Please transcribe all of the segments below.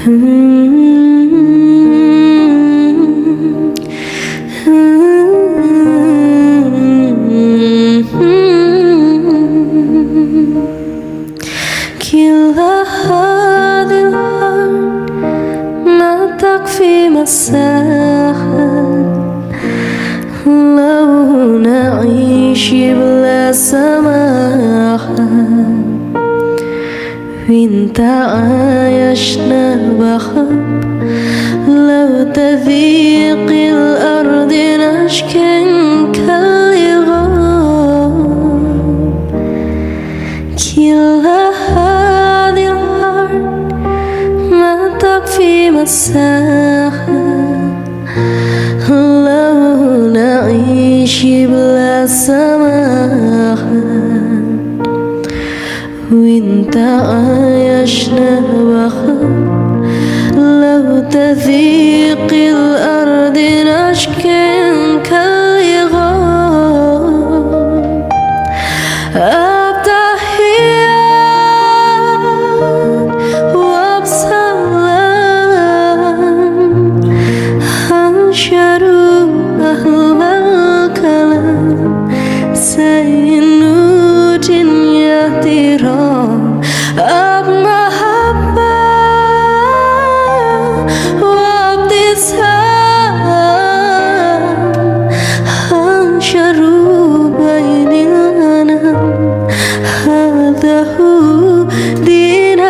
كلا هذه الأرض ما تكفي مساحة لو نعيش بلا سماحة وانت عايشنا بحب لو تذيق الأرض نشكا كالغاب كلا هذه الأرض ما تكفي مساحة لو نعيش بلا سماحة وانت عايشنا بخب لو تذيق الأرض نشكا كالغاب أبتحيات وبسلام أنشروا أهل الكلام سينوت يهدران محبة وابتسام أنشروا بين الأنام هذا هو دين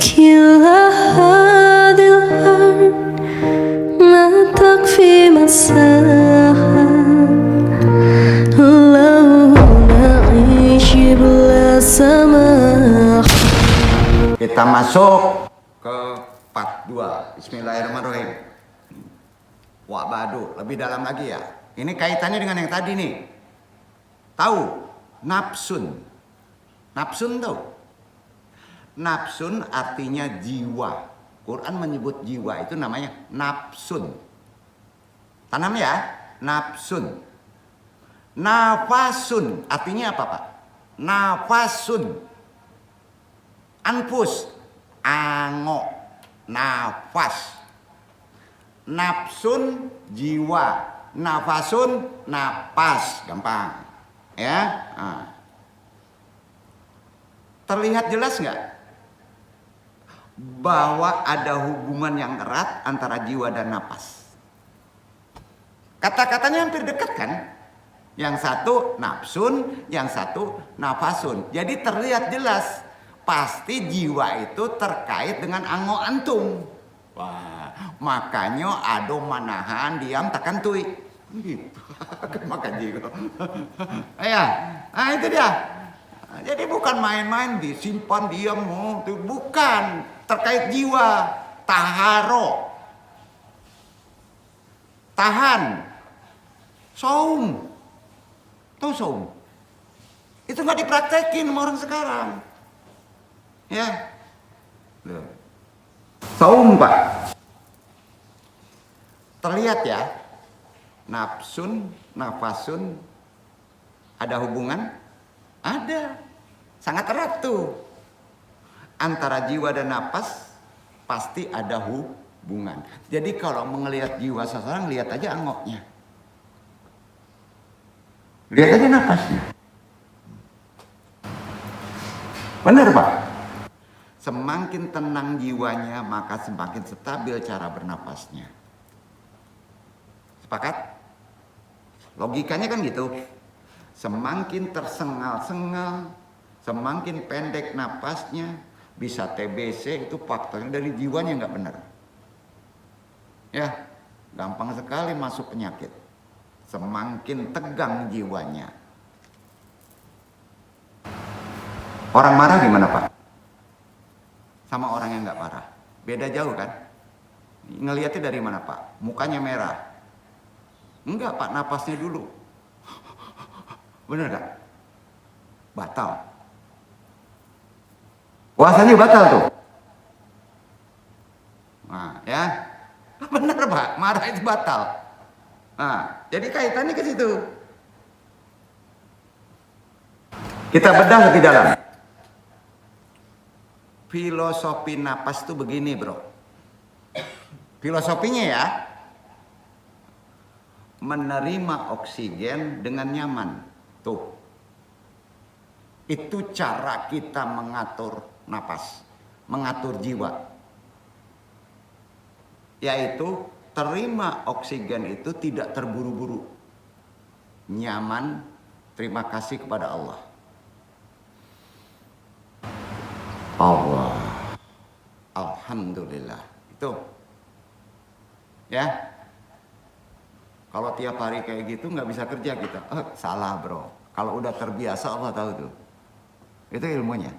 كلا هذه الأرض ما تكفي مساحة لو نعيش بلا سماحة. Kita masuk ke part 2. Bismillahirrahmanirrahim. Wak badu, lebih dalam lagi ya. Ini kaitannya dengan yang tadi nih. Tahu? Nafsun. Nafsun tahu? Nafsun artinya jiwa. Quran menyebut jiwa itu namanya nafsun. Tanam ya, nafsun. Nafasun artinya apa Pak? Nafasun. Anfus, angok, nafas. Nafsun jiwa, nafasun napas, gampang ya. Nah. Terlihat jelas nggak bahwa ada hubungan yang erat antara jiwa dan napas? Kata-katanya hampir dekat kan? Yang satu nafsun, yang satu nafasun. Jadi terlihat jelas pasti jiwa itu terkait dengan angok antum. Wah, makanya ado manahan diam tekan tui. Gitu. Makan jiwa. Ya, nah itu dia. Jadi bukan main-main disimpan diam, bukan terkait jiwa. Taharo, tahan, saum, tahu saum? Itu nggak dipraktekin sama orang sekarang. Ya, saum Pak. Terlihat ya, nafsun, nafasun ada hubungan? Ada, sangat erat tuh. Antara jiwa dan napas pasti ada hubungan. Jadi kalau melihat jiwa seseorang, lihat aja angoknya. Lihat aja napasnya. Benar Pak? Semakin tenang jiwanya, maka semakin stabil cara bernapasnya. Sepakat? Logikanya kan gitu. Semakin tersengal-sengal, semakin pendek napasnya, bisa TBC, itu faktornya dari jiwanya nggak benar. Ya, gampang sekali masuk penyakit. Semakin tegang jiwanya. Orang marah gimana Pak? Sama orang yang nggak marah. Beda jauh kan? Ngelihatnya dari mana Pak? Mukanya merah. Enggak Pak, napasnya dulu. Bener gak? Batal. puasanya batal tuh. Nah, ya. Benar Pak, marah itu batal. Nah, jadi kaitannya ke situ. Kita bedah lebih dalam. Filosofi napas itu begini, bro. Filosofinya ya, menerima oksigen dengan nyaman. Tuh. Itu cara kita mengatur napas, mengatur jiwa. Yaitu terima oksigen itu tidak terburu-buru. Nyaman, terima kasih kepada Allah. Allah. Alhamdulillah. Itu. Ya. Kalau tiap hari kayak gitu nggak bisa kerja kita. Salah bro. Kalau udah terbiasa Allah tahu tuh. Itu ilmunya.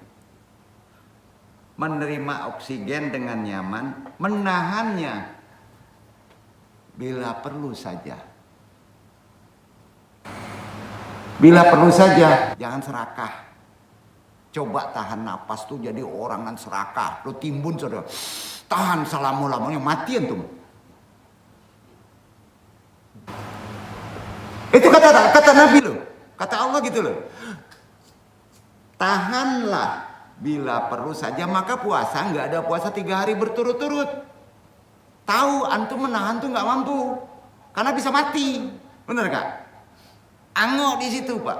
Menerima oksigen dengan nyaman, menahannya bila perlu saja. Bila perlu saja, jangan serakah. Coba tahan napas tuh jadi orang yang serakah. Lo timbun saudara. Tahan selama-lamanya mati antum. Itu kata Nabi loh. Kata Allah gitu loh. Tahanlah bila perlu saja, maka puasa nggak ada puasa 3 hari berturut-turut. Tahu antum menahan tuh nggak mampu, karena bisa mati, bener gak? Angok di situ Pak.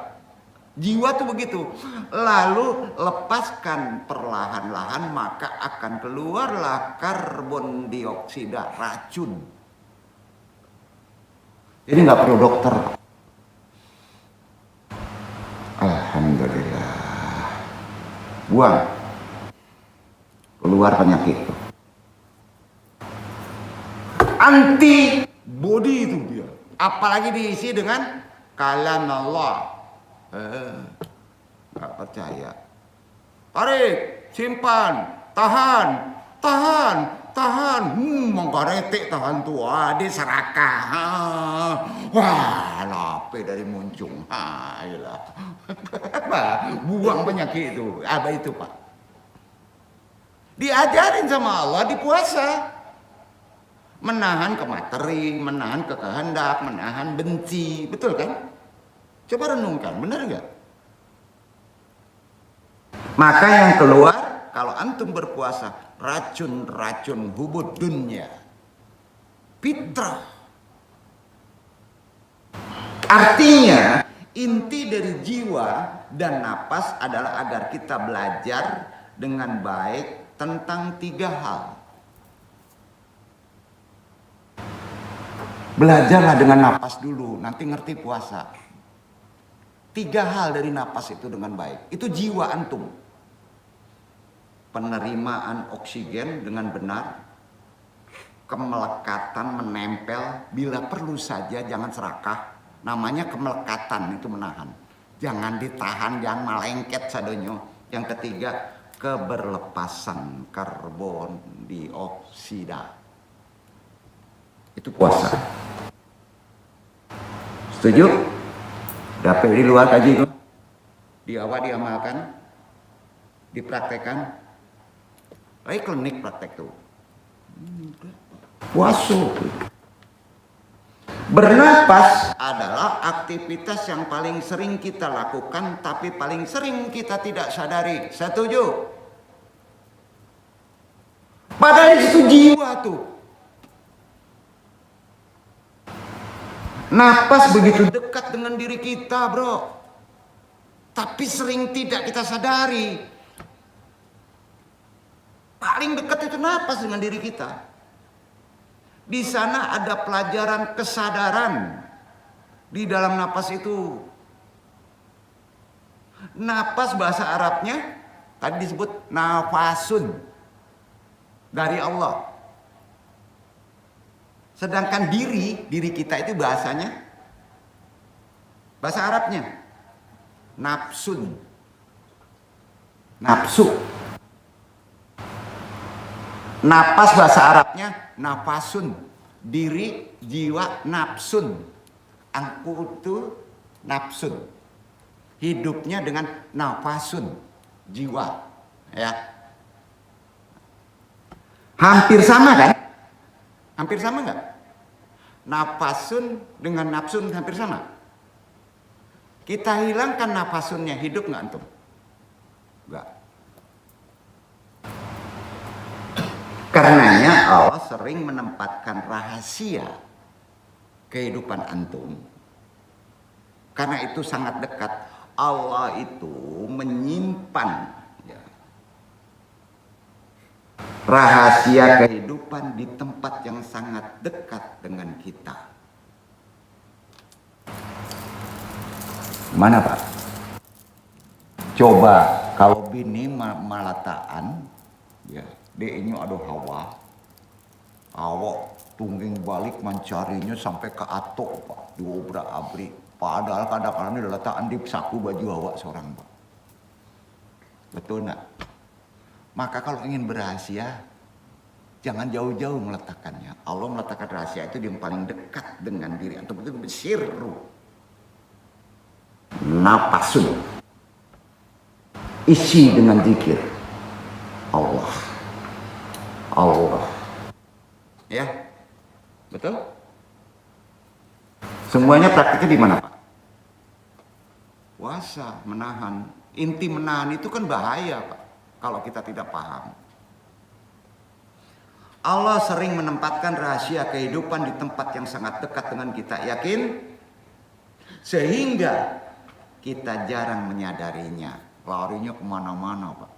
Jiwa tuh begitu. Lalu lepaskan perlahan-lahan, maka akan keluarlah karbon dioksida, racun. Jadi nggak perlu dokter. Alhamdulillah. Buang. Keluar penyakit. Anti body itu dia. Apalagi diisi dengan kalam Allah. Gak percaya. Tarik, simpan, tahan, tahan, tahan. Mengkaretik tahan tua, dia serakah. Wah, lape dari muncung. Buang penyakit itu. Apa itu Pak? Diajarin sama Allah di puasa. Menahan ke materi, menahan ke kehendak, menahan benci. Betul kan? Coba renungkan, benar nggak? Maka yang keluar, kalau antum berpuasa, racun-racun hubud dunia. Fitrah. Artinya, inti dari jiwa dan napas adalah agar kita belajar dengan baik tentang 3 hal. Belajarlah dengan napas dulu, nanti ngerti puasa. 3 hal dari napas itu dengan baik. Itu jiwa antum. Penerimaan oksigen dengan benar. Kemelekatan menempel. Bila perlu saja jangan serakah. Namanya kemelekatan itu menahan. Jangan ditahan, jangan malengket sadonyo. Yang ketiga, keberlepasan karbon dioksida. Itu puasa. Setuju? Dapat di luar kaji itu? Di awal diamalkan? Dipraktekan? Klinik praktek tuh. Puasa. Bernapas adalah aktivitas yang paling sering kita lakukan, tapi paling sering kita tidak sadari. Setuju? Padahal itu jiwa tuh. Napas begitu dekat dengan diri kita, bro. Tapi sering tidak kita sadari. Paling dekat itu napas dengan diri kita. Di sana ada pelajaran kesadaran di dalam napas itu. Napas bahasa Arabnya tadi disebut nafasun dari Allah. Sedangkan diri kita itu bahasanya, bahasa Arabnya nafsun, nafsu. Napas bahasa Arabnya nafasun, diri, jiwa, nafsun. Angku itu nafsun. Hidupnya dengan nafasun, jiwa. Ya, Hampir sama kan? Hampir sama nggak? Nafasun dengan nafsun hampir sama. Kita hilangkan nafasunnya, hidup nggak antum? Nggak. Karenanya Allah sering menempatkan rahasia kehidupan antum. Karena itu sangat dekat. Allah itu menyimpan rahasia kehidupan di tempat yang sangat dekat dengan kita. Mana Pak? Coba kalau bini malataan, ya, dia ada hawa, awak tungging balik mencarinya sampai ke atok Pak, diobrak abrik. Padahal kadang-kadang dia letakkan di saku baju awak seorang Pak. Betul nak? Maka kalau ingin berrahasia, jangan jauh-jauh meletakkannya. Allah meletakkan rahasia itu yang paling dekat dengan diri antum, itu sirru. Napasun. Isi dengan zikir. Allah. Allah. Ya. Betul? Semuanya praktiknya di mana, Pak? Puasa, menahan. Inti menahan itu kan bahaya, Pak, kalau kita tidak paham. Allah sering menempatkan rahasia kehidupan di tempat yang sangat dekat dengan kita, yakin? Sehingga kita jarang menyadarinya. Larinya kemana-mana, Pak.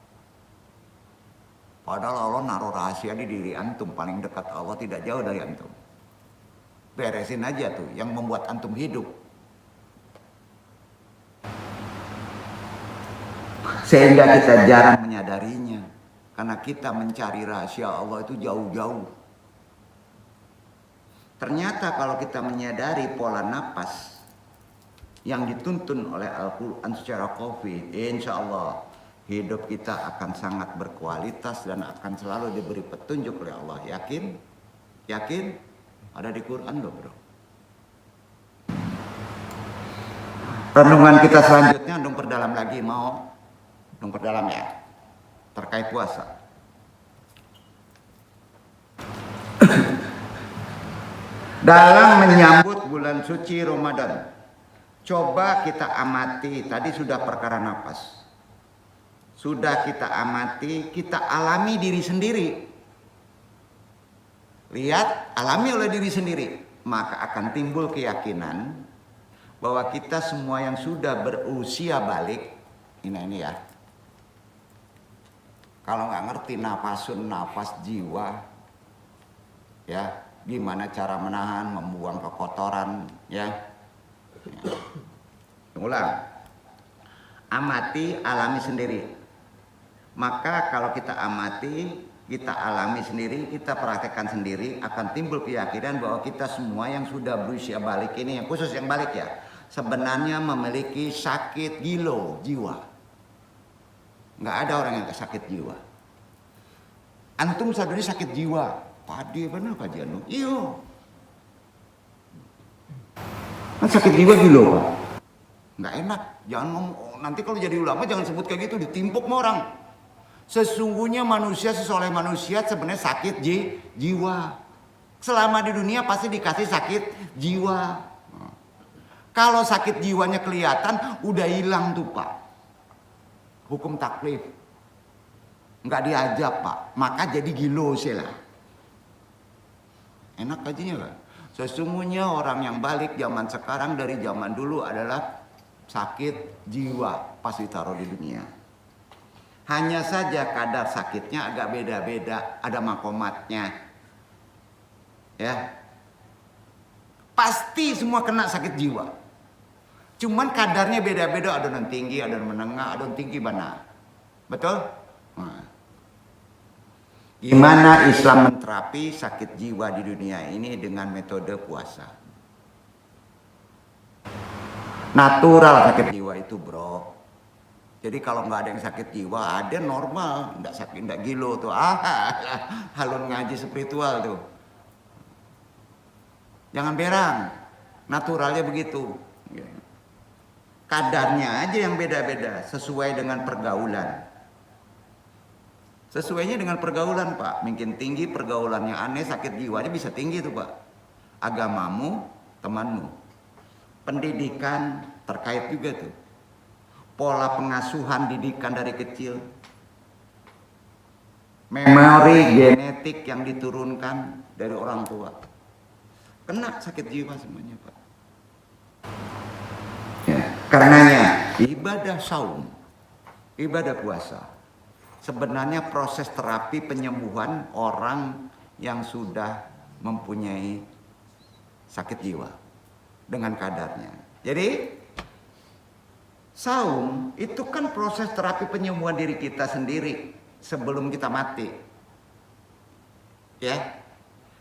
Padahal Allah naruh rahasia di diri antum, paling dekat Allah, tidak jauh dari antum. Beresin aja tuh yang membuat antum hidup. Sehingga kita jarang menyadarinya. Karena kita mencari rahasia Allah itu jauh-jauh. Ternyata kalau kita menyadari pola napas yang dituntun oleh Al-Quran secara khafi, insya Allah hidup kita akan sangat berkualitas dan akan selalu diberi petunjuk oleh Allah. Yakin? Yakin? Ada di Quran loh bro. Renungan kita selanjutnya dong perdalam lagi, mau dong perdalam ya, terkait puasa. Dalam menyambut bulan suci Ramadan, coba kita amati, tadi sudah perkara napas, sudah kita amati, kita alami diri sendiri. Lihat, alami oleh diri sendiri, maka akan timbul keyakinan bahwa kita semua yang sudah berusia balik, ini ya, kalau nggak ngerti nafasun, nafas jiwa, ya, gimana cara menahan, membuang kekotoran, ya. Ulang, amati, alami sendiri. Maka kalau kita amati, kita alami sendiri, kita praktekkan sendiri, akan timbul keyakinan bahwa kita semua yang sudah berusia balik ini, yang khusus yang balik ya, sebenarnya memiliki sakit gilo jiwa. Nggak ada orang yang sakit jiwa. Antum sadari sakit jiwa, padi benar kajian lu? Iyo. Kan sakit jiwa gilo Pak. Nggak enak, jangan ngomong, nanti kalau jadi ulama jangan sebut kayak gitu, ditimpuk sama orang. Sesungguhnya manusia, sesoleh manusia sebenarnya sakit jiwa. Selama di dunia pasti dikasih sakit jiwa. Kalau sakit jiwanya kelihatan, udah hilang tuh Pak. Hukum taklif. Nggak diajak Pak, maka jadi gilo sila. Enak kajinya Pak. Sesungguhnya orang yang balik zaman sekarang dari zaman dulu adalah sakit jiwa pas ditaruh di dunia. Hanya saja kadar sakitnya agak beda-beda, ada makomatnya. Ya. Pasti semua kena sakit jiwa. Cuman kadarnya beda-beda, ada yang tinggi, ada yang menengah, ada yang tinggi mana. Betul? Nah. Gimana Islam menterapi sakit jiwa di dunia ini dengan metode puasa? Natural sakit jiwa itu bro. Jadi kalau nggak ada yang sakit jiwa, ada normal, nggak sakit, nggak gilo tuh. Halun ngaji spiritual tuh. Jangan berang, naturalnya begitu. Kadarnya aja yang beda-beda, sesuai dengan pergaulan. Sesuainya dengan pergaulan, Pak. Makin tinggi pergaulannya aneh, sakit jiwanya bisa tinggi tuh, Pak. Agamamu, temanmu. Pendidikan terkait juga tuh. Pola pengasuhan didikan dari kecil. Memori genetik yang diturunkan dari orang tua. Kena sakit jiwa semuanya, Pak. Ya, karenanya ibadah saum, ibadah puasa sebenarnya proses terapi penyembuhan orang yang sudah mempunyai sakit jiwa dengan kadarnya. Jadi saum itu kan proses terapi penyembuhan diri kita sendiri sebelum kita mati. Ya.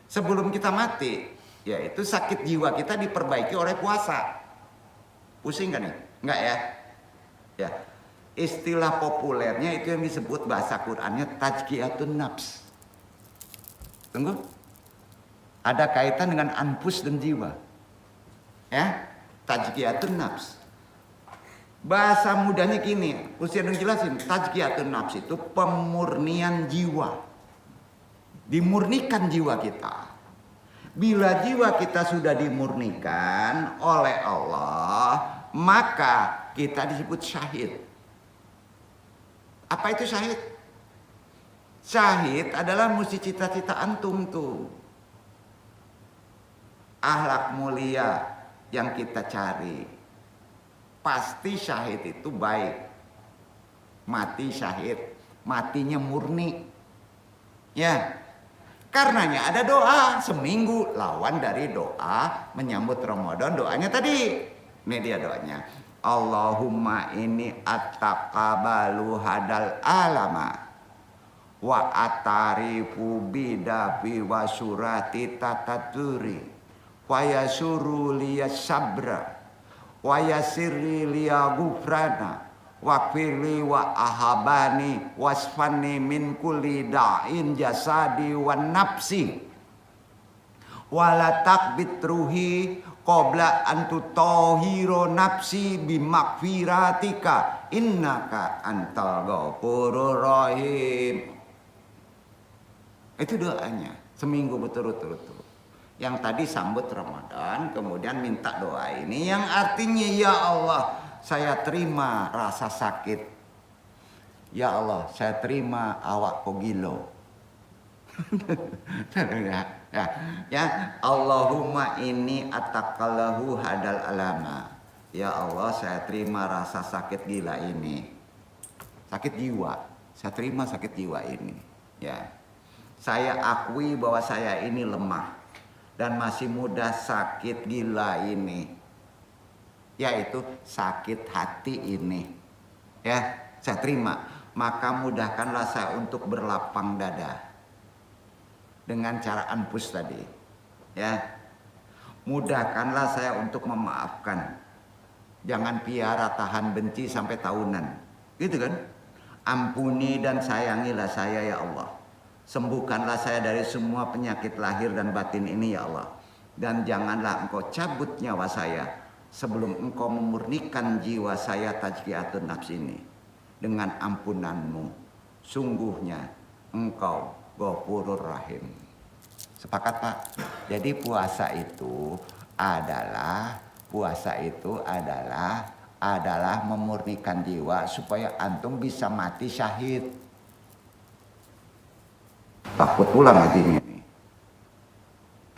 Sebelum kita mati, yaitu sakit jiwa kita diperbaiki oleh puasa. Pusing kan nih? Enggak ya? Ya. Istilah populernya itu yang disebut bahasa Qur'annya tazkiyatun nafs. Tunggu. Ada kaitan dengan anfus dan jiwa. Ya, tazkiyatun nafs. Bahasa mudahnya gini, Ustaz yang jelasin, tazkiyatun nafs itu pemurnian jiwa. Dimurnikan jiwa kita. Bila jiwa kita sudah dimurnikan oleh Allah, maka kita disebut syahid. Apa itu syahid? Syahid adalah mesti cita-cita antum tuh. Akhlak mulia yang kita cari. Pasti syahid itu baik. Mati syahid, matinya murni. Ya. Karenanya ada doa seminggu lawan dari doa menyambut Ramadan. Doanya tadi. Ini dia doanya. Allahumma inni attaqabalu hadal alama wa atarifu bidafi wa surati tataturi wa yasuru liya sabra wa yasirri liya gufrana wa firli wa ahabani wasfani min kulli da'in jasadi wa nafsi wala takbit ruhi qabla antu tohiro nafsi bimakfiratika innaka antal ghafurur rahim. Itu doanya seminggu berturut-turut. Yang tadi sambut Ramadan, kemudian minta doa ini yang artinya ya Allah, saya terima rasa sakit. Ya Allah, saya terima awak pogilo. Ya, Allahumma inni ataqallahu hadal alama. Ya Allah, saya terima rasa sakit gila ini. Sakit jiwa. Saya terima sakit jiwa ini. Ya. Saya akui bahwa saya ini lemah dan masih muda sakit gila ini. Yaitu sakit hati ini. Ya, saya terima. Maka mudahkanlah saya untuk berlapang dada. Dengan cara anfus tadi, ya, mudahkanlah saya untuk memaafkan. Jangan piara tahan benci sampai tahunan, gitu kan? Ampuni dan sayangilah saya ya Allah. Sembuhkanlah saya dari semua penyakit lahir dan batin ini ya Allah. Dan janganlah engkau cabut nyawa saya sebelum engkau memurnikan jiwa saya tazkiyatun nafs ini dengan ampunanmu. Sungguhnya engkau Ghafurur Rahim. Sepakat Pak? Jadi puasa itu adalah memurnikan jiwa supaya antum bisa mati syahid. Takut pulang hatinya ini.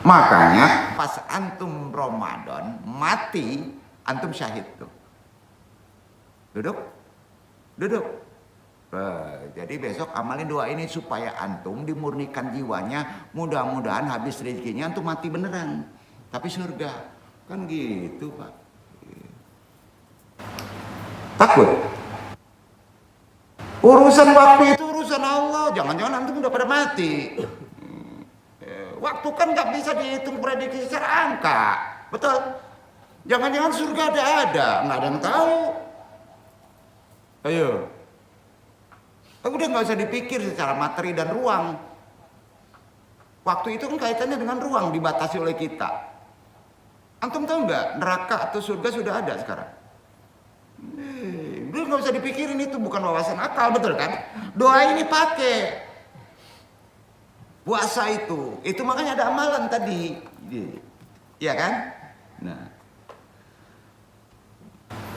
Makanya pas antum Ramadan mati, antum syahid tuh. Duduk. Jadi besok amalin doa ini supaya antum dimurnikan jiwanya, mudah-mudahan habis rezekinya antum mati beneran, tapi surga. Kan gitu Pak. Takut. Urusan waktu itu urusan Allah, jangan-jangan antum udah pada mati. Waktu kan nggak bisa dihitung prediksi secara angka, betul? Jangan-jangan surga ada, nggak ada yang tahu. Ayo. Udah nggak usah dipikir secara materi dan ruang. Waktu itu kan kaitannya dengan ruang dibatasi oleh kita. Antum tahu nggak neraka atau surga sudah ada sekarang? Udah nggak usah dipikirin, itu bukan wawasan akal, betul kan? Doa ini pakai. Puasa itu makanya ada amalan tadi. Iya kan? Nah.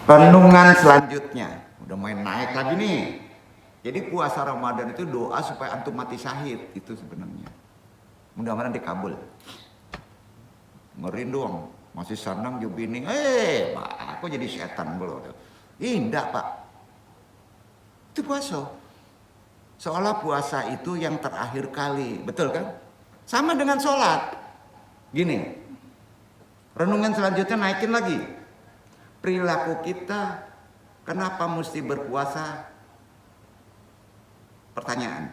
Renungan selanjutnya. Udah main naik lagi nih. Jadi puasa Ramadan itu doa supaya antum mati syahid. Itu sebenarnya. Mudah-mudahan dikabul. Ngeri dong. Masih senang jubini. Pak, aku jadi setan belum. Indah pak. Itu puasa. Seolah puasa itu yang terakhir kali. Betul kan? Sama dengan sholat. Gini. Renungan selanjutnya naikin lagi. Perilaku kita. Kenapa mesti berpuasa? Pertanyaan.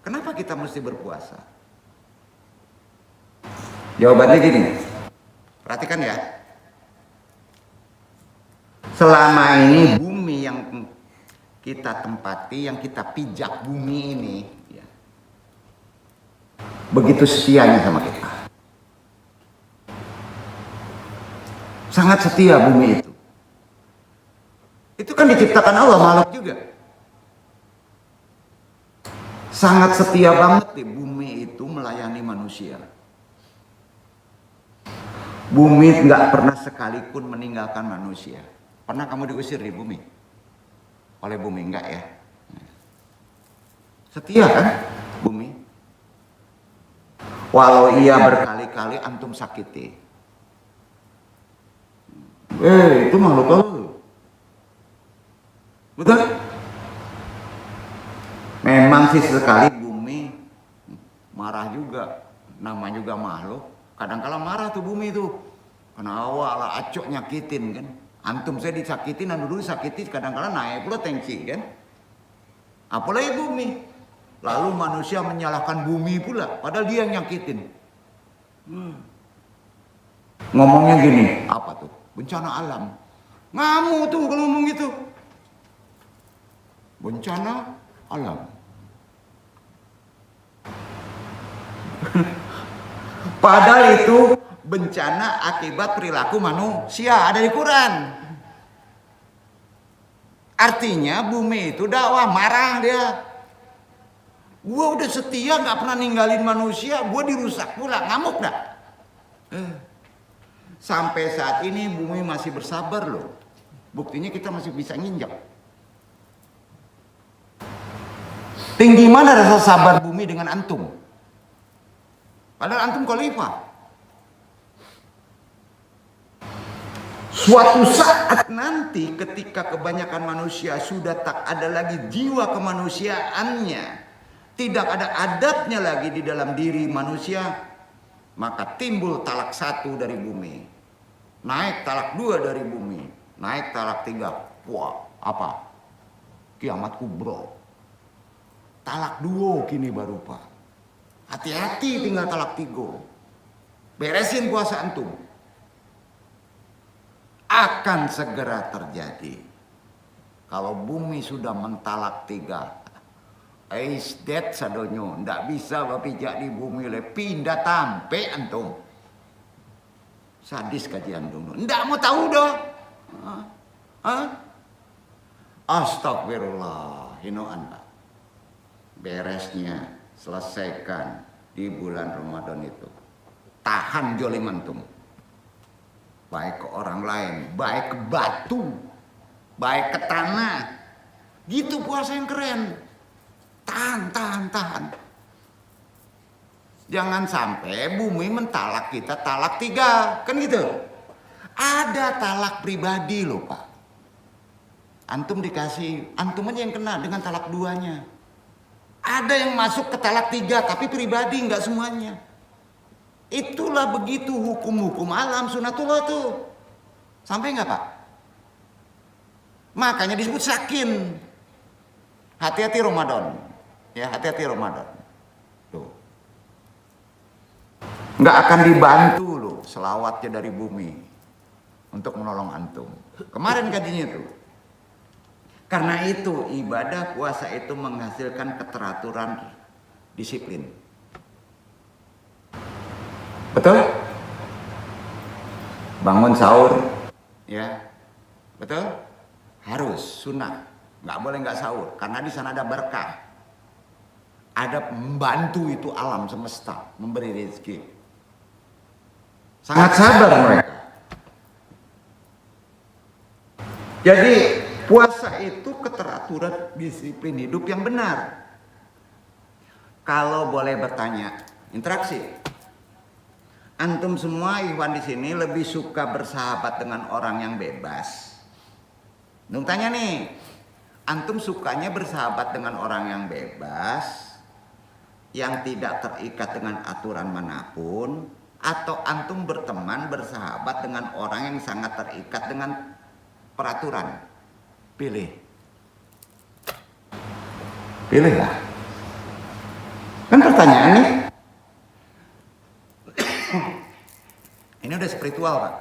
Kenapa kita mesti berpuasa? Jawabannya gini. Perhatikan ya. Selama ini bumi yang kita tempati, yang kita pijak bumi ini, ya, begitu setianya sama kita. Sangat setia bumi itu. Itu kan diciptakan Allah, makhluk juga. Sangat setia banget di bumi itu melayani manusia. Bumi nggak pernah sekalipun meninggalkan manusia. Pernah kamu diusir di bumi? Oleh bumi enggak ya? Setia kan bumi? Walau ia berkali-kali antum sakiti. Itu makhluk Allah. Betul? Memang sih sekali bumi marah juga. Nama juga makhluk. Kadang-kala marah tuh bumi tuh. Karena awal acok nyakitin kan. Antum saya disakitin, anu dulu sakiti, kadang-kala naik pula tensi kan. Apalagi bumi. Lalu manusia menyalahkan bumi pula, padahal dia yang nyakitin. Ngomongnya gini, apa tuh? Bencana alam. Ngamuk tuh kalau ngomong gitu. Bencana alam. Padahal itu bencana akibat perilaku manusia, ada di Quran. Artinya bumi itu dakwah, marah dia. Gua udah setia gak pernah ninggalin manusia, gua dirusak pula, ngamuk dah. Sampai saat ini bumi masih bersabar loh. Buktinya kita masih bisa nginjak. Tinggi mana rasa sabar bumi dengan antum? Padahal antum khalifah. Suatu saat nanti ketika kebanyakan manusia sudah tak ada lagi jiwa kemanusiaannya, tidak ada adabnya lagi di dalam diri manusia, maka timbul talak 1 dari bumi, naik talak 2 dari bumi, naik talak 3. Wah, apa? Kiamat kubro. Talak 2 kini baru pak. Hati-hati tinggal talak 3. Beresin puasa antum. Akan segera terjadi. Kalau bumi sudah mentalak 3, is dead sadonyo, ndak bisa bapijak di bumi le pindah tampe antum. Sadis kajian dulu, ndak mau tahu dah. Astagfirullah, hinoan pak. Beresnya selesaikan di bulan Ramadan itu. Tahan jolim antum. Baik ke orang lain, baik ke batu, baik ke tanah. Gitu puasa yang keren. Tahan. Jangan sampai bumi mentalak kita talak 3. Kan gitu. Ada talak pribadi loh pak. Antum dikasih, antum aja yang kena dengan talak 2-nya. Ada yang masuk ke talak 3 tapi pribadi, nggak semuanya. Itulah begitu hukum-hukum alam sunatullah tuh. Sampai nggak pak? Makanya disebut sakin. Hati-hati Ramadan. Ya, hati-hati Ramadan. Tuh. Nggak akan dibantu loh selawatnya dari bumi untuk menolong antum. Kemarin kajinya tuh. Karena itu ibadah puasa itu menghasilkan keteraturan disiplin. Betul? Bangun sahur, ya, betul? Harus sunnah, nggak boleh nggak sahur, karena di sana ada berkah. ada membantu itu alam semesta, memberi rezeki. Sangat sabar mereka. Jadi puasa itu keteraturan disiplin hidup yang benar. Kalau boleh bertanya, interaksi. Antum semua Ikhwan di sini lebih suka bersahabat dengan orang yang bebas. Nung tanya nih, antum sukanya bersahabat dengan orang yang bebas, yang tidak terikat dengan aturan manapun, atau antum berteman bersahabat dengan orang yang sangat terikat dengan peraturan? Pilih. Pilihlah. Kan pertanyaannya ini udah spiritual, Pak.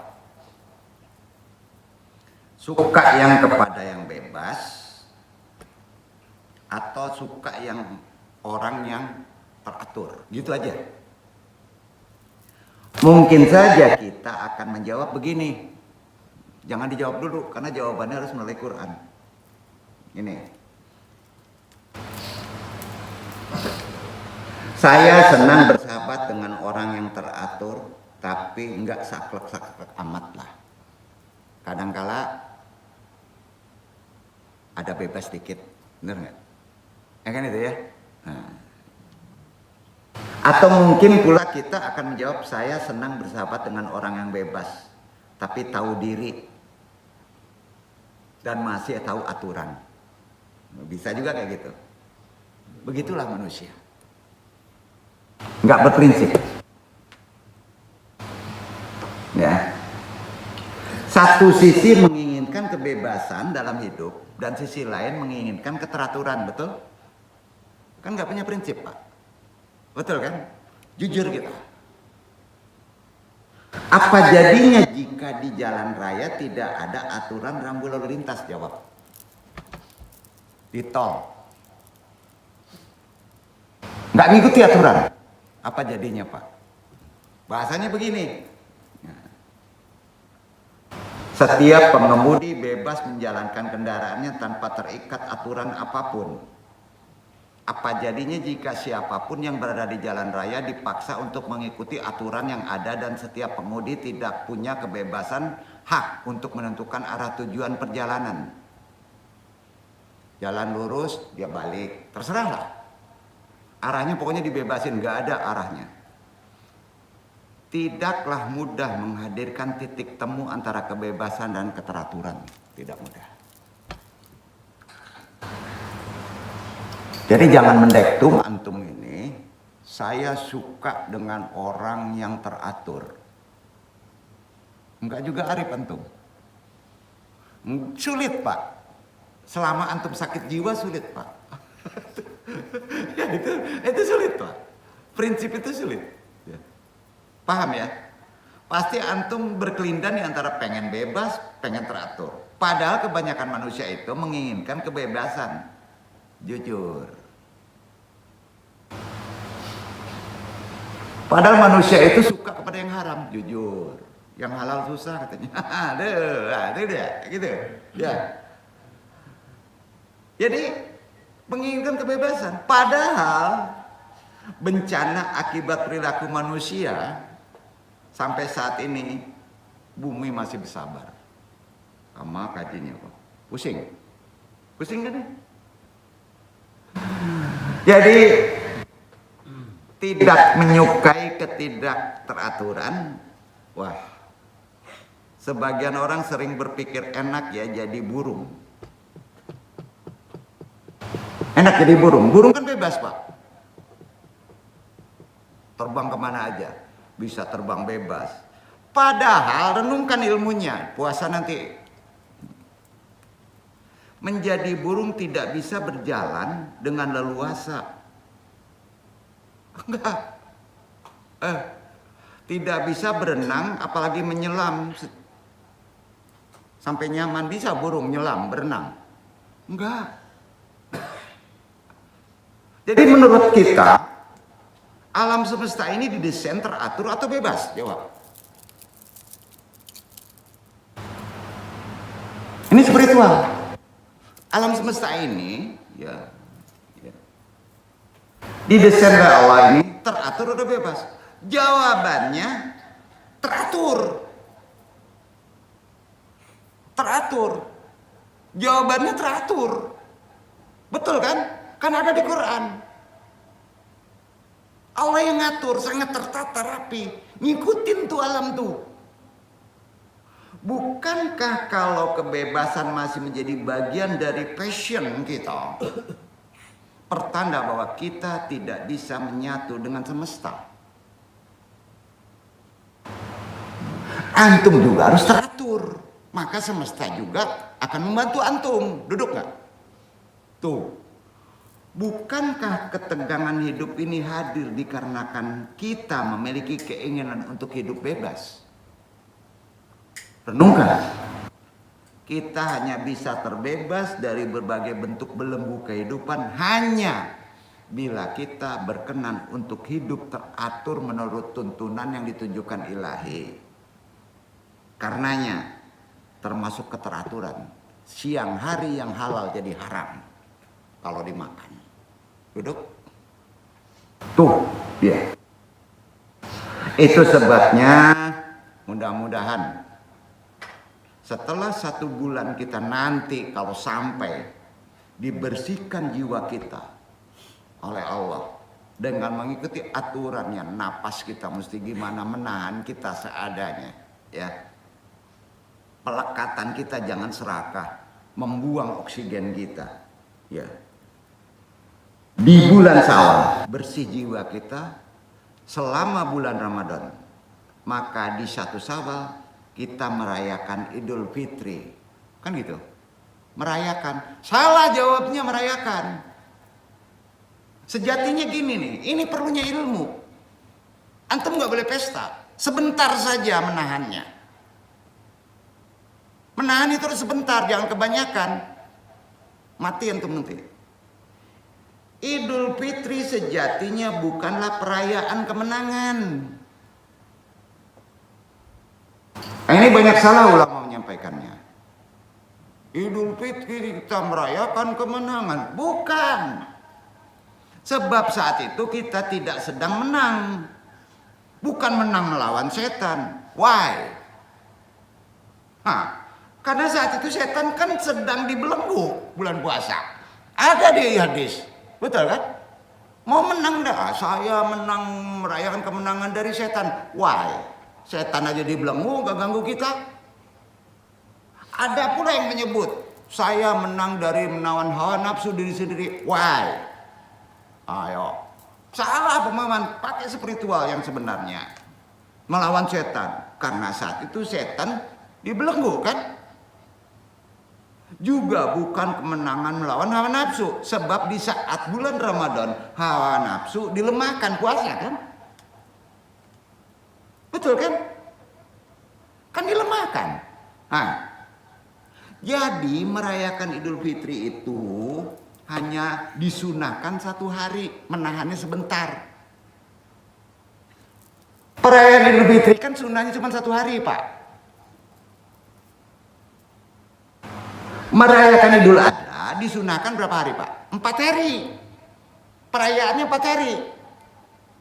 Suka yang kepada yang bebas atau suka yang orang yang teratur, gitu aja. Mungkin saja kita akan menjawab begini. Jangan dijawab dulu karena jawabannya harus melalui Quran. Ini. Saya senang bersahabat dengan orang yang teratur, tapi enggak saklek-saklek amat lah. Kadangkala ada bebas dikit, bener nggak? Ya kan itu ya. Nah. Atau mungkin pula kita akan menjawab, saya senang bersahabat dengan orang yang bebas, tapi tahu diri dan masih tahu aturan. Bisa juga kayak gitu. Begitulah manusia. Nggak berprinsip. Ya. Satu sisi menginginkan kebebasan dalam hidup dan sisi lain menginginkan keteraturan, betul? Kan nggak punya prinsip, Pak. Betul kan? Jujur kita. Apa jadinya jika di jalan raya tidak ada aturan rambu lalu lintas? Jawab. Di tol. Nggak ngikuti aturan. Apa jadinya, Pak? Bahasanya begini. Setiap pengemudi bebas menjalankan kendaraannya tanpa terikat aturan apapun. Apa jadinya jika siapapun yang berada di jalan raya dipaksa untuk mengikuti aturan yang ada dan setiap pengemudi tidak punya kebebasan hak untuk menentukan arah tujuan perjalanan? Jalan lurus, dia balik. Terserahlah. Arahnya pokoknya dibebasin, nggak ada arahnya. Tidaklah mudah menghadirkan titik temu antara kebebasan dan keteraturan. Tidak mudah. Jadi jangan mendektum antum ini, saya suka dengan orang yang teratur. Enggak juga arif antum. Sulit, Pak. Selama antum sakit jiwa sulit, Pak. Ya, itu sulit, Pak. Prinsip itu sulit. Ya. Paham ya? Pasti antum berkelindan di antara pengen bebas, pengen teratur. Padahal kebanyakan manusia itu menginginkan kebebasan. Jujur. Padahal manusia itu suka kepada yang haram, jujur. Yang halal susah katanya. Aduh, dia, gitu. Ya. Jadi menginginkan kebebasan. Padahal bencana akibat perilaku manusia sampai saat ini bumi masih bersabar. Sama kajinya kok. Pusing. Pusing kan? Jadi tidak menyukai ketidakteraturan. Wah. Sebagian orang sering berpikir enak ya jadi burung. Enak jadi burung. Burung kan bebas, Pak. Terbang kemana aja. Bisa terbang bebas. Padahal renungkan ilmunya. Puasa nanti. Menjadi burung tidak bisa berjalan dengan leluasa. Enggak. Tidak bisa berenang apalagi menyelam. Sampai nyaman bisa burung nyelam, berenang. Enggak. Jadi menurut kita, alam semesta ini didesain teratur atau bebas? Jawab. Ini spiritual. Alam semesta ini, ya, Didesain oleh Allah ini teratur atau bebas? Jawabannya teratur. Teratur. Jawabannya teratur. Betul kan? Kan ada di Quran. Allah yang ngatur, sangat tertata rapi. Ngikutin tuh alam tuh. Bukankah kalau kebebasan masih menjadi bagian dari passion kita, pertanda bahwa kita tidak bisa menyatu dengan semesta? Antum juga harus teratur, maka semesta juga akan membantu antum. Duduk nggak? Tuh, bukankah ketegangan hidup ini hadir dikarenakan kita memiliki keinginan untuk hidup bebas? Renungkan, kita hanya bisa terbebas dari berbagai bentuk belenggu kehidupan hanya bila kita berkenan untuk hidup teratur menurut tuntunan yang ditunjukkan ilahi. Karenanya, termasuk keteraturan, siang hari yang halal jadi haram kalau dimakan. Duduk. Tuh, dia. Itu sebabnya mudah-mudahan setelah 1 bulan kita nanti kalau sampai dibersihkan jiwa kita oleh Allah dengan mengikuti aturannya, napas kita mesti gimana, menahan kita seadanya, ya. Pelekatan kita jangan serakah, membuang oksigen kita, ya. Di bulan Syawal bersih jiwa kita selama bulan Ramadan, maka di 1 Syawal kita merayakan Idul Fitri, kan gitu? Merayakan, salah jawabnya merayakan. Sejatinya gini nih, ini perlunya ilmu. Antum nggak boleh pesta, sebentar saja menahannya. Menahan itu harus sebentar, jangan kebanyakan. Mati antum nanti. Idul Fitri sejatinya bukanlah perayaan kemenangan. Ini banyak salah ulama menyampaikannya. Idul Fitri kita merayakan kemenangan. Bukan. Sebab saat itu kita tidak sedang menang. Bukan menang melawan setan. Why? Karena saat itu setan kan sedang dibelenggu bulan puasa. Ada di hadis. Betul kan? Mau menang dah. Saya menang merayakan kemenangan dari setan. Why? Setan aja dibelenggu, gak ganggu kita. Ada pula yang menyebut, saya menang dari menawan hawa nafsu diri sendiri. Why? Ayo. Salah pemahaman, pakai spiritual yang sebenarnya. Melawan setan. Karena saat itu setan dibelenggu kan? Juga bukan kemenangan melawan hawa nafsu. Sebab di saat bulan Ramadan, hawa nafsu dilemahkan puasa kan? Betul kan? Kan dilemahkan. Jadi merayakan Idul Fitri itu hanya disunahkan 1 hari, menahannya sebentar. Perayaan Idul Fitri kan sunahnya cuma 1 hari, Pak. Merayakan Idul Adha disunahkan berapa hari, Pak? 4 hari. Perayaannya 4 hari.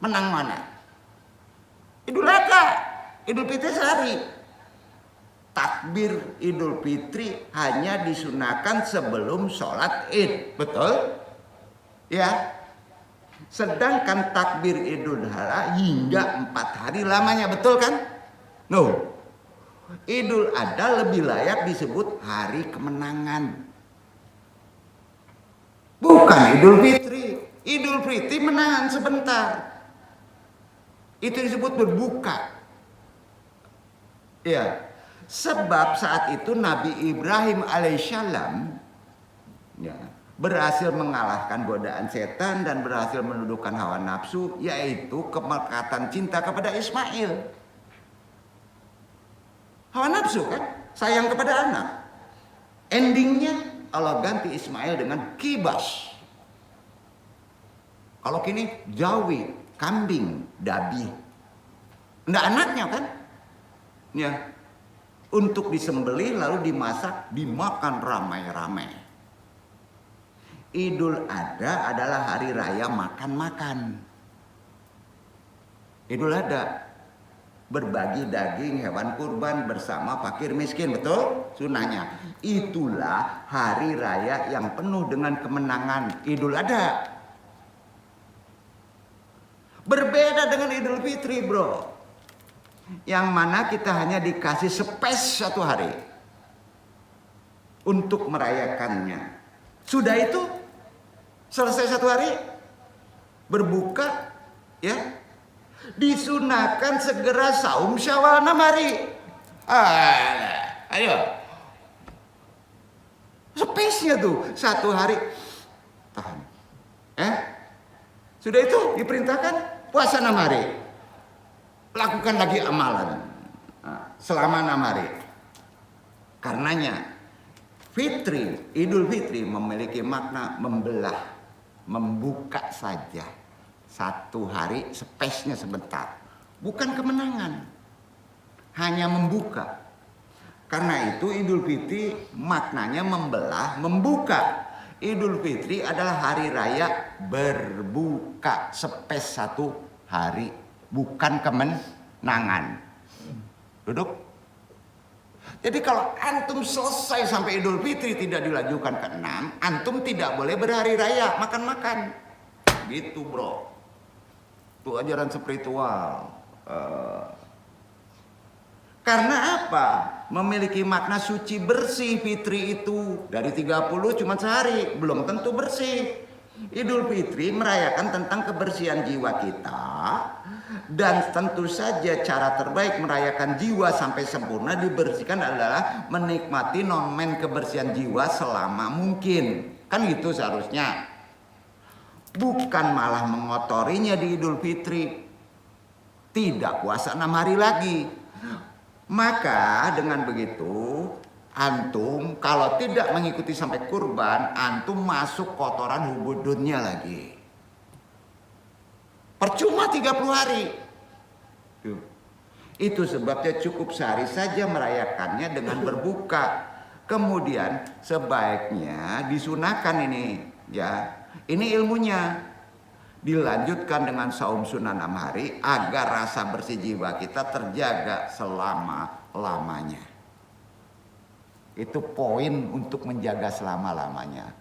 Menang mana? Idul Adha, Idul Fitri sehari. Takbir Idul Fitri hanya disunahkan sebelum sholat Id, betul? Ya. Sedangkan takbir Idul Adha hingga 4 hari lamanya, betul kan? No. Idul Adha lebih layak disebut hari kemenangan. Bukan Idul Fitri. Idul Fitri menahan sebentar. Itu disebut berbuka. Ya, sebab saat itu Nabi Ibrahim alaihissalam ya, berhasil mengalahkan godaan setan dan berhasil menundukkan hawa nafsu, yaitu kemelekatan cinta kepada Ismail. Hawa nafsu kan, sayang kepada anak. Endingnya Allah ganti Ismail dengan kibas. Kalau kini jawi, kambing, dabi. Nggak anaknya kan? Ya. Untuk disembelih lalu dimasak, dimakan ramai-ramai. Idul Adha adalah hari raya makan-makan. Idul Adha berbagi daging hewan kurban bersama fakir miskin, betul? Sunahnya. Itulah hari raya yang penuh dengan kemenangan, Idul Adha. Berbeda dengan Idul Fitri, bro. Yang mana kita hanya dikasih space 1 hari untuk merayakannya. Sudah itu selesai 1 hari berbuka, ya. Disunahkan segera saum Syawal 6 hari. Ayo. Space-nya tuh 1 hari. Tahan. Sudah itu diperintahkan puasa 6 hari. Lakukan lagi amalan selama 6 hari. Karenanya Idul Fitri memiliki makna membelah, membuka saja. 1 hari space-nya sebentar. Bukan kemenangan. Hanya membuka. Karena itu Idul Fitri maknanya membelah, membuka. Idul Fitri adalah hari raya berbuka. Space 1 hari. Bukan kemenangan. Duduk. Jadi kalau antum selesai sampai Idul Fitri tidak dilanjutkan ke 6, antum tidak boleh berhari raya makan-makan. Gitu, bro. Itu ajaran spiritual. Karena apa? Memiliki makna suci bersih Fitri itu. Dari 30 cuma sehari, belum tentu bersih. Idul Fitri merayakan tentang kebersihan jiwa kita. Dan tentu saja cara terbaik merayakan jiwa sampai sempurna dibersihkan adalah menikmati nomen kebersihan jiwa selama mungkin. Kan gitu seharusnya. Bukan malah mengotorinya di Idul Fitri. Tidak puasa 6 hari lagi. Maka dengan begitu antum kalau tidak mengikuti sampai kurban, antum masuk kotoran hubudunnya lagi. Percuma 30 hari. Itu sebabnya cukup sehari saja merayakannya dengan berbuka. Kemudian sebaiknya disunahkan ini, ya. Ini ilmunya. Dilanjutkan dengan saum sunnah 6 hari agar rasa bersih jiwa kita terjaga selama-lamanya. Itu poin untuk menjaga selama-lamanya.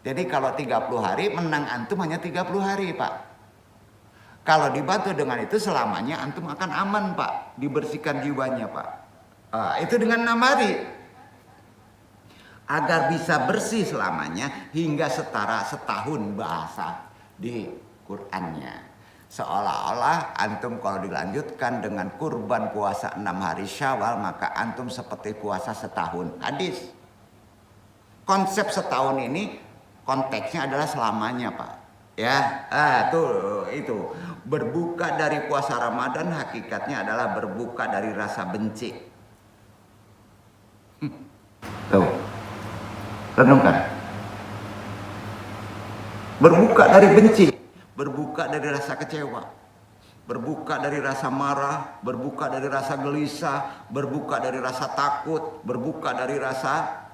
Jadi kalau 30 hari menang antum hanya 30 hari, Pak. Kalau dibantu dengan itu selamanya antum akan aman, Pak. Dibersihkan jiwanya, Pak. Itu dengan 6 hari. Agar bisa bersih selamanya hingga setara setahun bahasa di Qur'annya. Seolah-olah antum kalau dilanjutkan dengan kurban puasa 6 hari Syawal maka antum seperti puasa setahun. Hadis. Konsep setahun ini konteksnya adalah selamanya, Pak. Ya, itu berbuka dari puasa Ramadan hakikatnya adalah berbuka dari rasa benci. Tuh. Renungkan. Berbuka dari benci, berbuka dari rasa kecewa, berbuka dari rasa marah, berbuka dari rasa gelisah, berbuka dari rasa takut, berbuka dari rasa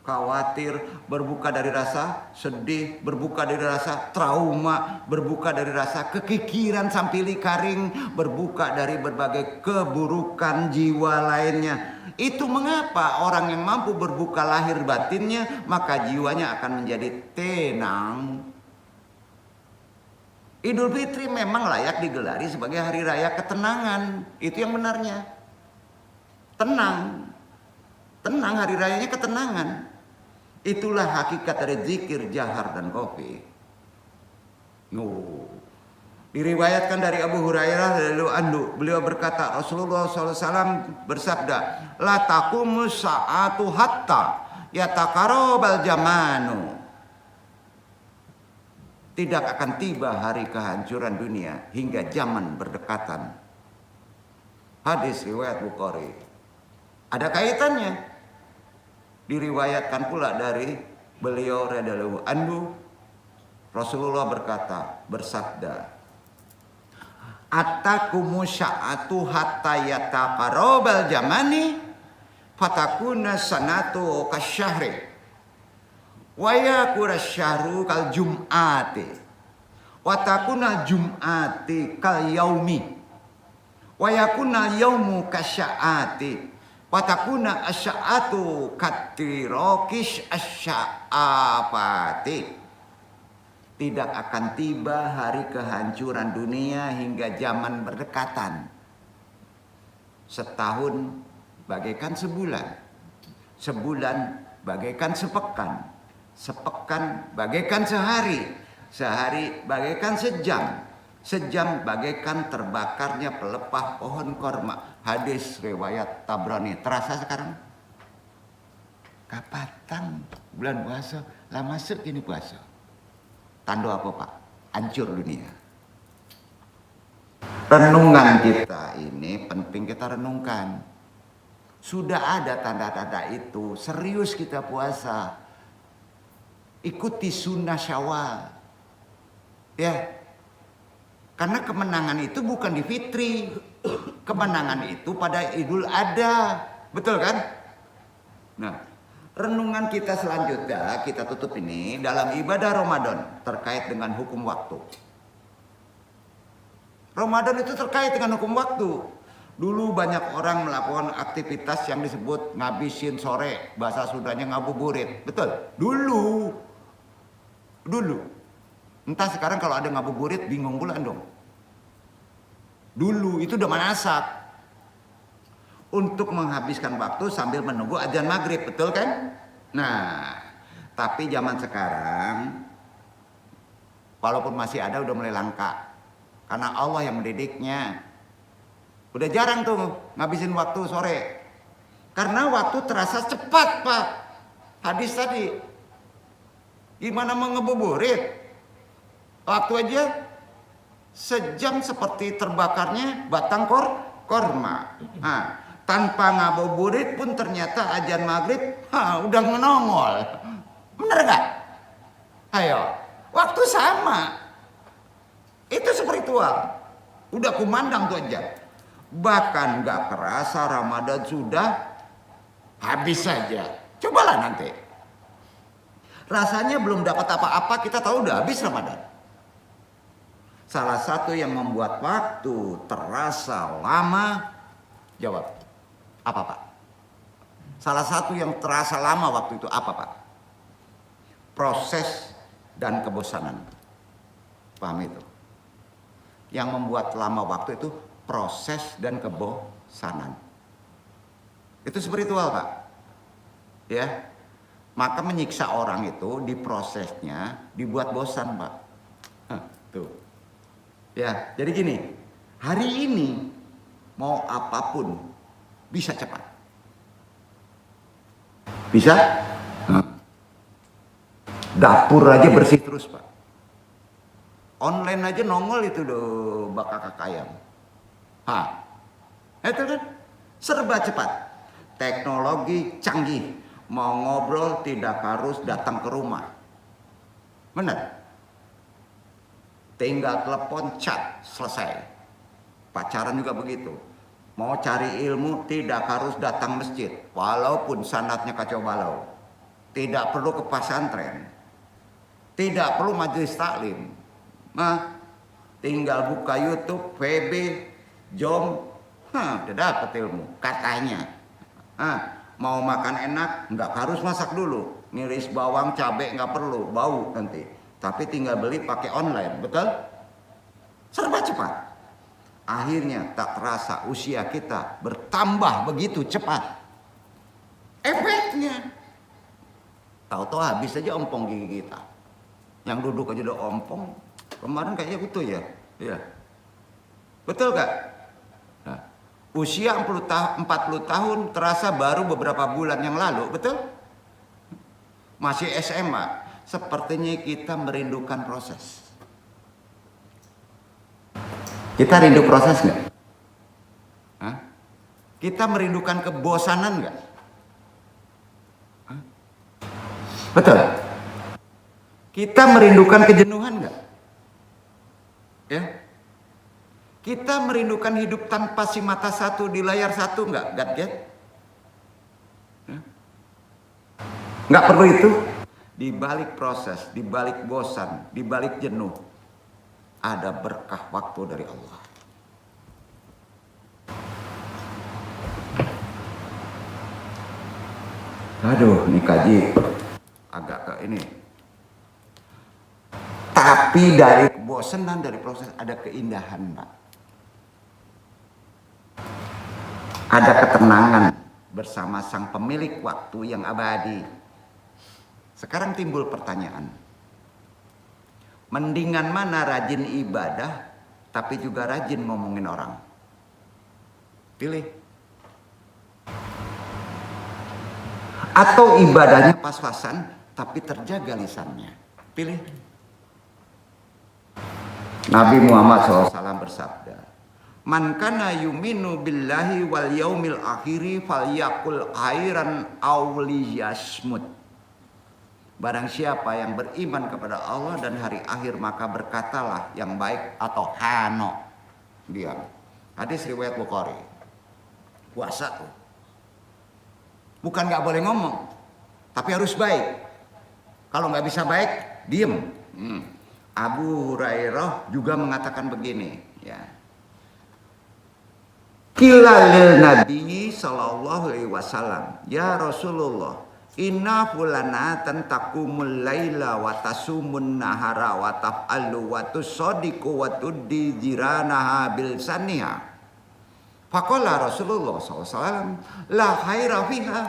khawatir, berbuka dari rasa sedih, berbuka dari rasa trauma, berbuka dari rasa kekikiran sampai likaring, berbuka dari berbagai keburukan jiwa lainnya. Itu mengapa orang yang mampu berbuka lahir batinnya maka jiwanya akan menjadi tenang. Idul Fitri memang layak digelari sebagai hari raya ketenangan. Itu yang benarnya. Tenang. Tenang, hari rayanya ketenangan. Itulah hakikat dari zikir jahar dan kofi. Diriwayatkan dari Abu Hurairah radhiyallahu anhu, beliau berkata, Rasulullah SAW bersabda, la taqumu sa'atu hatta yataqarrabal zamanu. Tidak akan tiba hari kehancuran dunia hingga zaman berdekatan. Hadis riwayat Bukhari. Ada kaitannya. Diriwayatkan pula dari beliau radhiyallahu anhu, Rasulullah bersabda, Atakumu sya'atu hatta yataqarrabal zamani fatakuna sanatu kasyahri Wa yakuna syahru kal jum'ati wa takuna jum'ati kal yaumi wa yakuna yaumu kasya'ati wa takuna asya'atu katirokish asya'afati. Tidak akan tiba hari kehancuran dunia hingga zaman berdekatan. Setahun bagaikan sebulan, sebulan bagaikan sepekan, sepekan bagaikan sehari, sehari bagaikan sejam, sejam bagaikan terbakarnya pelepah pohon korma. Hadis riwayat Tabrani. Terasa sekarang? Kapatan bulan puasa, lah masuk ini puasa. Tanda apa Pak? Hancur dunia. Renungan kita ini penting kita renungkan. Sudah ada tanda-tanda itu, serius kita puasa. Ikuti sunnah Syawal. Ya. Karena kemenangan itu bukan di Fitri. Kemenangan itu pada Idul Adha. Betul kan? Nah, renungan kita selanjutnya kita tutup ini dalam ibadah Ramadan terkait dengan hukum waktu. Ramadan itu terkait dengan hukum waktu. Dulu banyak orang melakukan aktivitas yang disebut ngabisin sore, bahasa Sundanya ngabuburit. Betul? Dulu. Entah sekarang kalau ada ngabuburit bingung pula dong. Dulu itu udah manasak. Untuk menghabiskan waktu sambil menunggu azan maghrib, betul kan? Nah, tapi zaman sekarang walaupun masih ada udah mulai langka. Karena Allah yang mendidiknya. Udah jarang tuh ngabisin waktu sore. Karena waktu terasa cepat, Pak. Hadis tadi. Gimana mau ngebuburit? Waktu aja sejam seperti terbakarnya batang korma. Nah, tanpa ngabuburit pun ternyata azan maghrib udah menongol. Bener gak? Ayo, waktu sama. Itu spiritual. Udah kumandang tuh aja. Bahkan gak kerasa Ramadan sudah habis saja. Cobalah nanti. Rasanya belum dapat apa-apa kita tahu udah habis Ramadan. Salah satu yang membuat waktu terasa lama, jawab. Apa Pak? Salah satu yang terasa lama waktu itu apa Pak? Proses dan kebosanan. Paham itu? Yang membuat lama waktu itu proses dan kebosanan. Itu spiritual Pak. Ya. Maka menyiksa orang itu di prosesnya dibuat bosan Pak. Tuh. Ya, jadi gini. Hari ini mau apapun bisa cepat. Bisa? Dapur aja bersih terus Pak. Online aja nongol itu loh bakal ayam. Itu kan serba cepat. Teknologi canggih. Mau ngobrol tidak harus datang ke rumah. Benar? Tinggal telepon, chat, selesai. Pacaran juga begitu. Mau cari ilmu tidak harus datang masjid. Walaupun sanatnya kacau balau. Tidak perlu ke pesantren. Tidak perlu majelis taklim. Tinggal buka YouTube, VB, Jom. Udah dapat ilmu. Katanya. Mau makan enak, nggak harus masak dulu. Ngiris bawang, cabai nggak perlu, bau nanti. Tapi tinggal beli pakai online, betul? Serba cepat. Akhirnya tak terasa usia kita bertambah begitu cepat. Efeknya, tahu-tahu habis aja ompong gigi kita. Yang duduk aja udah ompong. Kemarin kayaknya betul ya, iya. Betul gak? Usia 40 tahun terasa baru beberapa bulan yang lalu, betul? Masih SMA, sepertinya kita merindukan proses. Kita rindu proses nggak? Kita merindukan kebosanan nggak? Betul? Kita merindukan kejenuhan nggak? Ya? Kita merindukan hidup tanpa si mata satu di layar satu nggak, gadget? Nggak perlu itu. di balik proses, di balik bosan, di balik jenuh, ada berkah waktu dari Allah. Aduh, ini kaji agak ke ini. Tapi dari kebosanan, dari proses ada keindahan, Pak. Ada ketenangan bersama sang pemilik waktu yang abadi. Sekarang timbul pertanyaan. Mendingan mana rajin ibadah tapi juga rajin ngomongin orang? Pilih. Atau ibadahnya pas-pasan tapi terjaga lisannya? Pilih. Nabi Muhammad SAW bersabda, "Man kana yuminu billahi wal yaumil akhiri falyakul khairan aw liyasmut." Barang siapa yang beriman kepada Allah dan hari akhir maka berkatalah yang baik atau hano, diam. Hadis riwayat Bukhari. Puasa tuh bukan nggak boleh ngomong, tapi harus baik. Kalau nggak bisa baik, diem. Abu Hurairah juga mengatakan begini, ya. Qila lil Nabi sallallahu alaihi wasallam, ya Rasulullah, inna fulana tantakumul laila wa tasumun nahara wa taf'alu wa tusadiqu wa tuddi jiranaha bil saniha. Faqala Rasulullah SAW, la khaira fiha,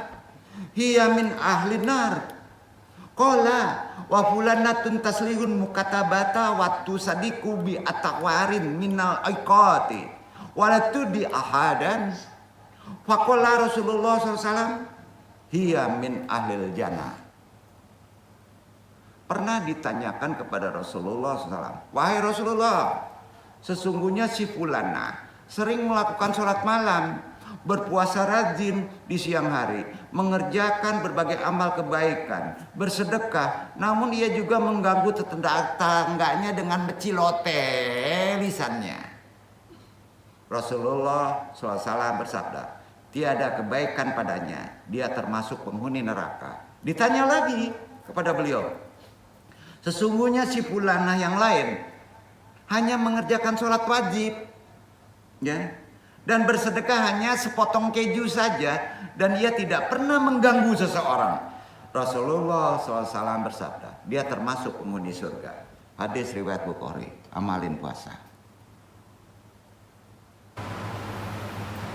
hiya min ahli nar. Qala wa fulanatun taslihun mukatabata wa tusadiqu bi ataqwarin minal aiqati wa la tudi ahadan. Faqala Rasulullah SAW, hiya min ahlil jannah. Pernah ditanyakan kepada Rasulullah SAW, wahai Rasulullah, sesungguhnya si fulana sering melakukan sholat malam, berpuasa rajin di siang hari, mengerjakan berbagai amal kebaikan, bersedekah, namun ia juga mengganggu tetangganya dengan mecilote lisannya. Rasulullah SAW bersabda, tiada kebaikan padanya, dia termasuk penghuni neraka. Ditanya lagi kepada beliau, sesungguhnya si fulanah yang lain hanya mengerjakan sholat wajib, ya, dan bersedekah hanya sepotong keju saja, dan ia tidak pernah mengganggu seseorang. Rasulullah SAW bersabda, dia termasuk penghuni surga. Hadis riwayat Bukhari. Amalin puasa.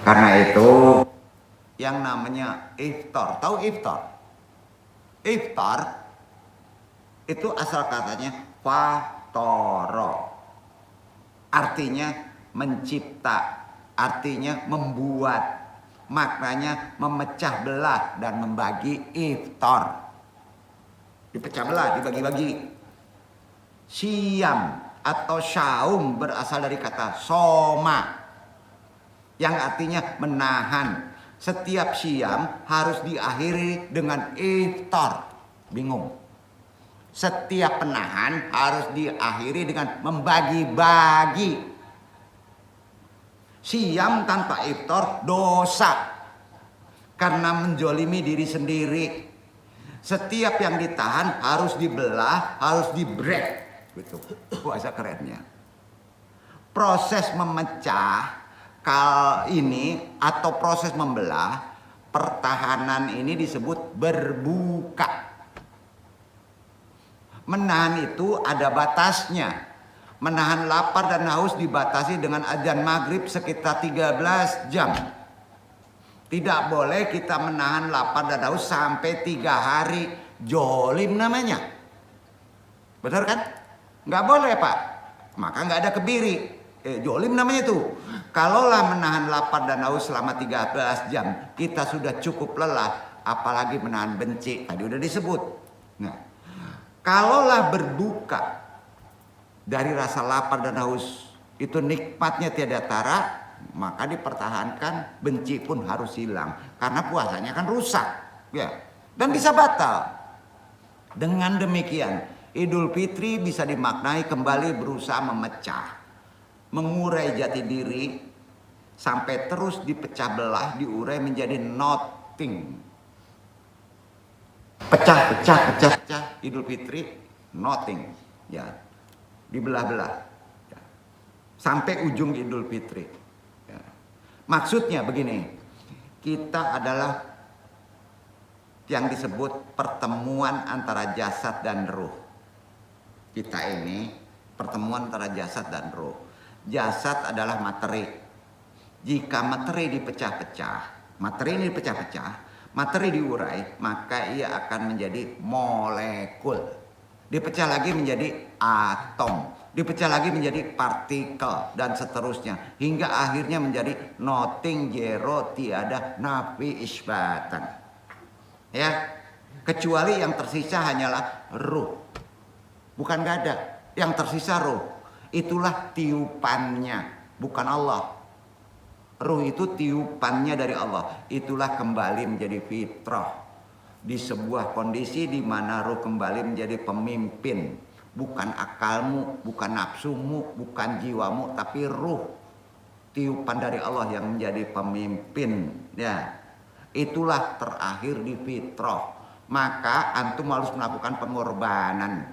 Karena itu yang namanya iftar, tahu iftar? Iftar itu asal katanya fatoro, artinya mencipta, artinya membuat, maknanya memecah belah dan membagi. Iftar dipecah belah, dibagi-bagi. Siam atau syaum berasal dari kata soma yang artinya menahan. Setiap siam harus diakhiri dengan iftar. Bingung. Setiap penahan harus diakhiri dengan membagi-bagi. Siam tanpa iftar dosa, karena menjolimi diri sendiri. Setiap yang ditahan harus dibelah, harus di-break. Gitu. Bahasa kerennya. Proses memecah ini atau proses membelah, pertahanan ini disebut berbuka. Menahan itu ada batasnya. Menahan lapar dan haus dibatasi dengan azan maghrib sekitar 13 jam. Tidak boleh kita menahan lapar dan haus sampai 3 hari. Jolim namanya. Benar kan? Nggak boleh, Pak. Maka nggak ada kebiri. Jolim namanya itu. Kalaulah menahan lapar dan haus selama 13 jam, kita sudah cukup lelah, apalagi menahan benci. Tadi udah disebut. Nah, kalaulah berbuka dari rasa lapar dan haus itu nikmatnya tiada tara, maka dipertahankan, benci pun harus hilang. Karena puasanya kan rusak, ya, dan bisa batal. Dengan demikian, Idul Fitri bisa dimaknai kembali berusaha memecah, mengurai jati diri sampai terus dipecah belah, diurai menjadi nothing. pecah Idul Fitri nothing, ya, dibelah-belah, ya. Sampai ujung Idul Fitri, ya. Maksudnya begini, kita adalah yang disebut pertemuan antara jasad dan ruh. Kita ini pertemuan antara jasad dan ruh. Jasad adalah materi. Jika materi dipecah-pecah, materi diurai, maka ia akan menjadi molekul. Dipecah lagi menjadi atom, dipecah lagi menjadi partikel, dan seterusnya. Hingga akhirnya menjadi nothing, zero, tiada, nafi, isbatan. Ya, kecuali yang tersisa hanyalah ruh. Bukan gak ada, yang tersisa ruh. Itulah tiupannya, bukan Allah. Ruh itu tiupannya dari Allah. Itulah kembali menjadi fitrah. Di sebuah kondisi di mana ruh kembali menjadi pemimpin. Bukan akalmu, bukan nafsumu, bukan jiwamu, tapi ruh. Tiupan dari Allah yang menjadi pemimpin. Ya, itulah terakhir di fitrah. Maka antum harus melakukan pengorbanan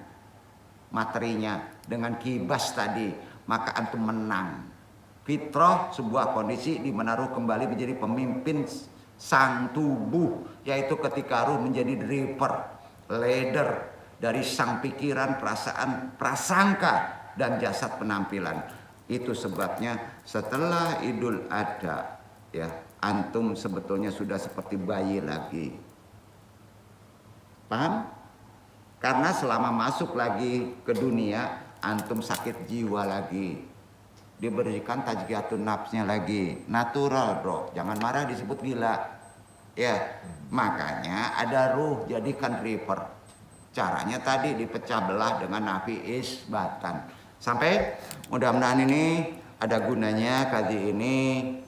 materinya dengan kibas tadi. Maka antum menang. Fitrah sebuah kondisi di mana ruh kembali menjadi pemimpin sang tubuh, yaitu ketika ruh menjadi driver, leader dari sang pikiran, perasaan, prasangka, dan jasad penampilan. Itu sebabnya setelah Idul Adha, ya, antum sebetulnya sudah seperti bayi lagi. Paham? Karena selama masuk lagi ke dunia, antum sakit jiwa lagi. Diberikan tajkiyatun nafsnya lagi. Natural, bro. Jangan marah disebut gila. Ya, makanya ada ruh, jadikan river. Caranya tadi dipecah belah dengan nafi isbatan. Sampai mudah-mudahan ini ada gunanya kali ini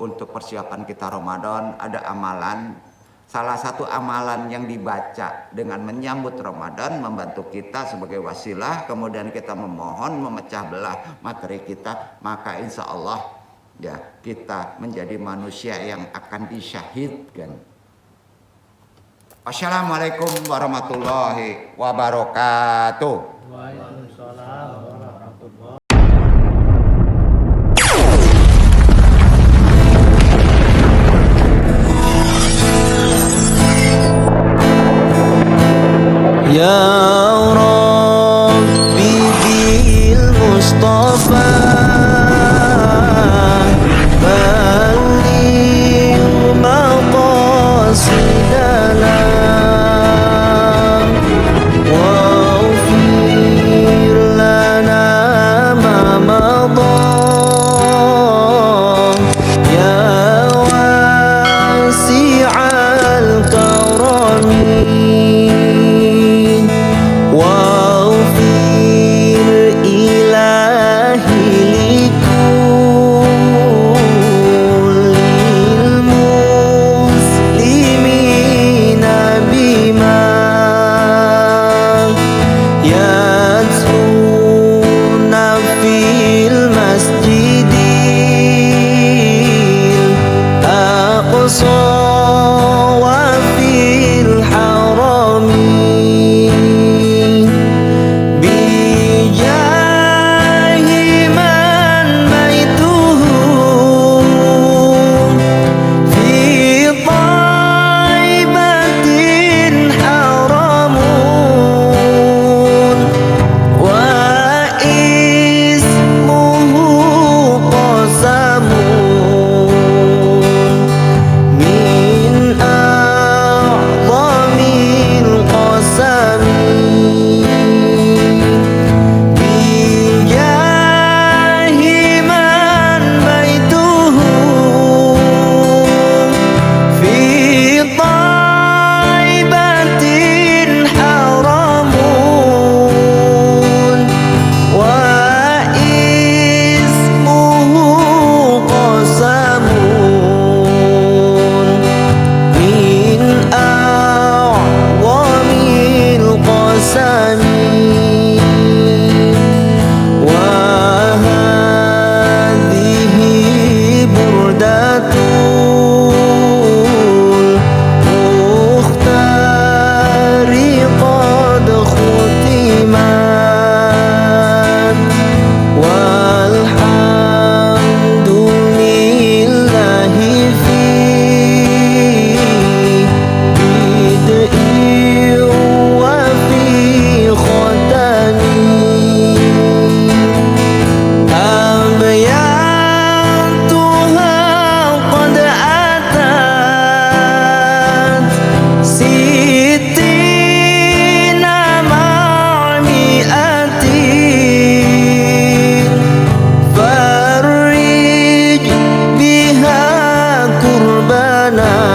untuk persiapan kita Ramadan. Ada amalan. Salah satu amalan yang dibaca dengan menyambut Ramadan membantu kita sebagai wasilah, kemudian kita memohon memecah belah materi kita, maka insya Allah ya kita menjadi manusia yang akan disyahidkan. Wassalamualaikum warahmatullahi wabarakatuh. Waalaikumsalam warahmatullahi. Ya Rabbi bil Mustafa balligh maqasidana waghfir lana ma madaa ya wasi'al karami واغفر إلهي لكل المسلمين لنا